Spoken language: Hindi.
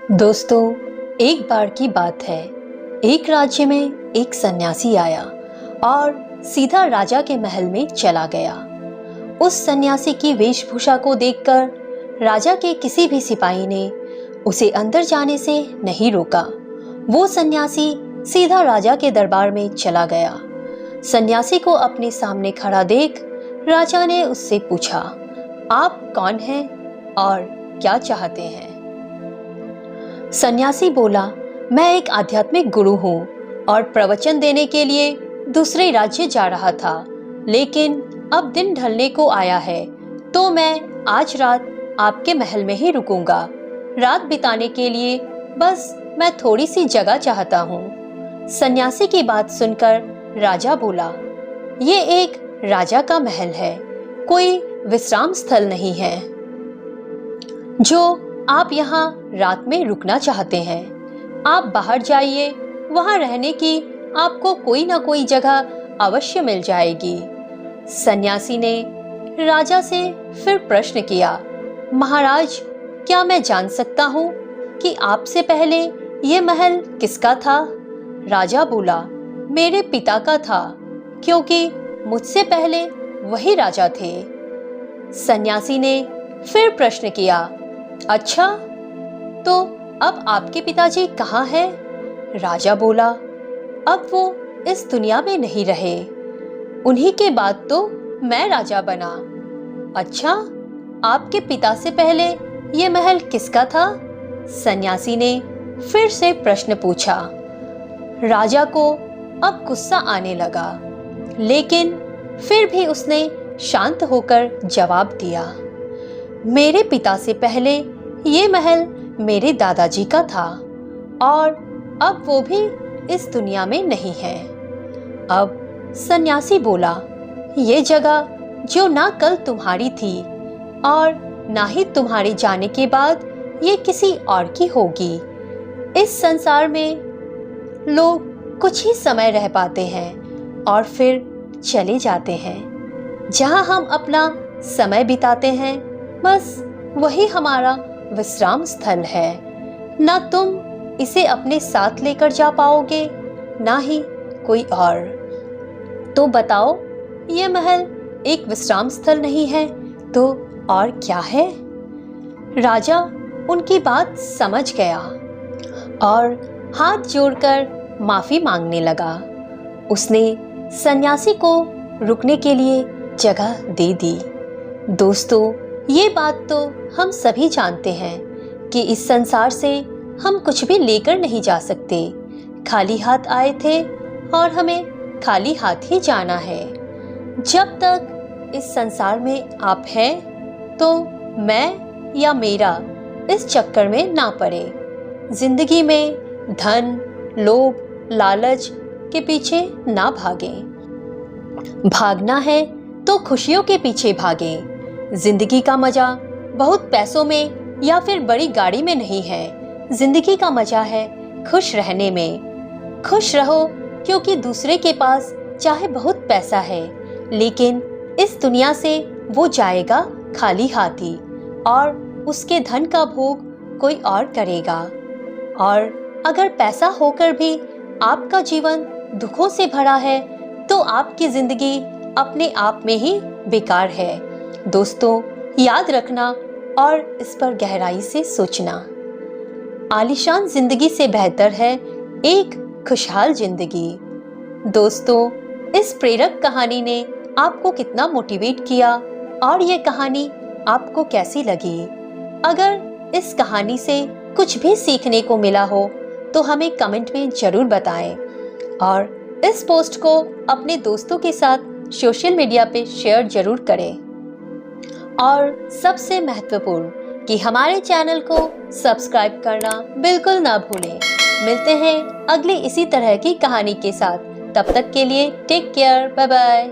दोस्तों, एक बार की बात है। एक राज्य में एक सन्यासी आया और सीधा राजा के महल में चला गया। उस सन्यासी की वेशभूषा को देखकर राजा के किसी भी सिपाही ने उसे अंदर जाने से नहीं रोका। वो सन्यासी सीधा राजा के दरबार में चला गया। सन्यासी को अपने सामने खड़ा देख राजा ने उससे पूछा, आप कौन हैं और क्या चाहते हैं? सन्यासी बोला, मैं एक आध्यात्मिक गुरु हूँ और प्रवचन देने के लिए दूसरे राज्य जा रहा था, लेकिन अब दिन ढलने को आया है तो मैं आज रात आपके महल में ही रुकूंगा। रात बिताने के लिए बस मैं थोड़ी सी जगह चाहता हूँ। सन्यासी की बात सुनकर राजा बोला, ये एक राजा का महल है, कोई विश्राम स्थल नहीं है जो आप यहाँ रात में रुकना चाहते हैं। आप बाहर जाइए, वहाँ रहने की आपको कोई ना कोई जगह अवश्य मिल जाएगी। सन्यासी ने राजा से फिर प्रश्न किया, महाराज, क्या मैं जान सकता हूँ कि आपसे पहले ये महल किसका था? राजा बोला, मेरे पिता का था, क्योंकि मुझसे पहले वही राजा थे। सन्यासी ने फिर प्रश्न किया, अच्छा, तो अब आपके पिताजी कहाँ हैं? राजा बोला, अब वो इस दुनिया में नहीं रहे, उन्हीं के बाद तो मैं राजा बना। अच्छा, आपके पिता से पहले ये महल किसका था? सन्यासी ने फिर से प्रश्न पूछा। राजा को अब गुस्सा आने लगा, लेकिन फिर भी उसने शांत होकर जवाब दिया, मेरे पिता से पहले ये महल मेरे दादाजी का था और अब वो भी इस दुनिया में नहीं है। अब सन्यासी बोला, ये जगह जो ना कल तुम्हारी थी और ना ही तुम्हारे जाने के बाद ये किसी और की होगी। इस संसार में लोग कुछ ही समय रह पाते हैं और फिर चले जाते हैं। जहाँ हम अपना समय बिताते हैं, बस वही हमारा विश्राम स्थल है। ना तुम इसे अपने साथ लेकर जा पाओगे, ना ही कोई और। तो बताओ, ये महल एक विश्राम स्थल नहीं है तो और क्या है? राजा उनकी बात समझ गया और हाथ जोड़कर माफी मांगने लगा। उसने सन्यासी को रुकने के लिए जगह दे दी। दोस्तों, ये बात तो हम सभी जानते हैं कि इस संसार से हम कुछ भी लेकर नहीं जा सकते। खाली हाथ आए थे और हमें खाली हाथ ही जाना है। जब तक इस संसार में आप हैं तो मैं या मेरा इस चक्कर में ना पड़े। जिंदगी में धन, लोभ, लालच के पीछे ना भागें। भागना है तो खुशियों के पीछे भागें। जिंदगी का मजा बहुत पैसों में या फिर बड़ी गाड़ी में नहीं है। जिंदगी का मजा है खुश रहने में। खुश रहो, क्योंकि दूसरे के पास चाहे बहुत पैसा है, लेकिन इस दुनिया से वो जाएगा खाली हाथी और उसके धन का भोग कोई और करेगा। और अगर पैसा होकर भी आपका जीवन दुखों से भरा है तो आपकी जिंदगी अपने आप में ही बेकार है। दोस्तों, याद रखना और इस पर गहराई से सोचना। आलीशान जिंदगी से बेहतर है एक खुशहाल जिंदगी। दोस्तों, इस प्रेरक कहानी ने आपको कितना मोटिवेट किया और ये कहानी आपको कैसी लगी? अगर इस कहानी से कुछ भी सीखने को मिला हो तो हमें कमेंट में जरूर बताएं और इस पोस्ट को अपने दोस्तों के साथ सोशल मीडिया पे शेयर जरूर करें। और सबसे महत्वपूर्ण कि हमारे चैनल को सब्सक्राइब करना बिल्कुल ना भूलें। मिलते हैं अगली इसी तरह की कहानी के साथ। तब तक के लिए टेक केयर, बाय बाय।